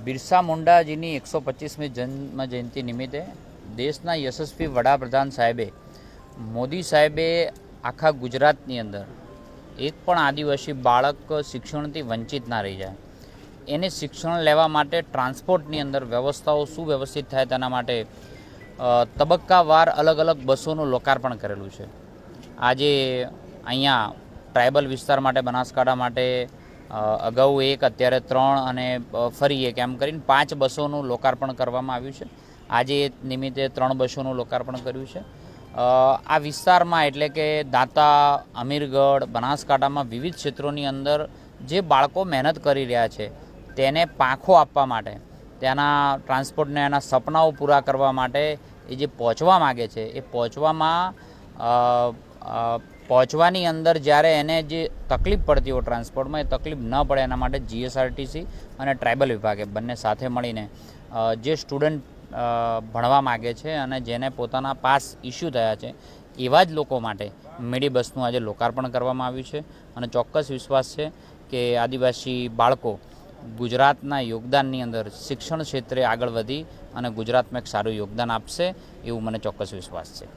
બિરસા મુંડાજીની 125મી જન્મ જયંતિ નિમિત્તે દેશના યશસ્વી વડાપ્રધાન સાહેબે મોદી સાહેબે આખા ગુજરાતની અંદર એક પણ આદિવાસી બાળક શિક્ષણથી વંચિત ના રહી જાય, એને શિક્ષણ લેવા માટે ટ્રાન્સપોર્ટની અંદર વ્યવસ્થાઓ સુવ્યવસ્થિત થાય તેના માટે તબક્કાવાર અલગ અલગ બસોનું લોકાર્પણ કરેલું છે. આજે અહીંયા ટ્રાઇબલ વિસ્તાર માટે બનાસકાંઠા માટે અગાઉ એક, અત્યારે 3 અને ફરી એક એમ કરીને 5 બસોનું લોકાર્પણ કરવામાં આવ્યું છે. આજે એ નિમિત્તે 3 બસોનું લોકાર્પણ કર્યું છે. આ વિસ્તારમાં એટલે કે દાંતા, અમીરગઢ, બનાસકાંઠામાં વિવિધ ક્ષેત્રોની અંદર જે બાળકો મહેનત કરી રહ્યા છે તેને પાંખો આપવા માટે, ત્યાંના ટ્રાન્સપોર્ટને એના સપનાઓ પૂરા કરવા માટે એ જે પહોંચવા માગે છે એ પહોંચવાની અંદર જ્યારે એને જે તકલીફ પડતી હોય ટ્રાન્સપોર્ટમાં, એ તકલીફ ન પડે એના માટે જીએસઆરટીસી અને ટ્રાઇબલ વિભાગે બંને સાથે મળીને જે સ્ટુડન્ટ ભણવા માગે છે અને જેને પોતાના પાસ ઇસ્યુ થયા છે એવા જ લોકો માટે મિડી બસનું આજે લોકાર્પણ કરવામાં આવ્યું છે. અને ચોક્કસ વિશ્વાસ છે કે આદિવાસી બાળકો ગુજરાતના યોગદાનની અંદર શિક્ષણ ક્ષેત્રે આગળ વધી અને ગુજરાતમાં એક સારું યોગદાન આપશે, એવું મને ચોક્કસ વિશ્વાસ છે.